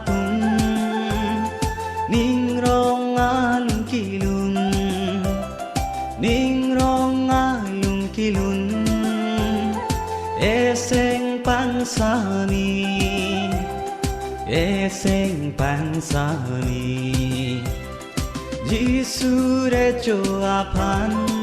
tum ning rong alung kilun ning rong alung kilun eseng pansani eseng pansani Jisure cho apan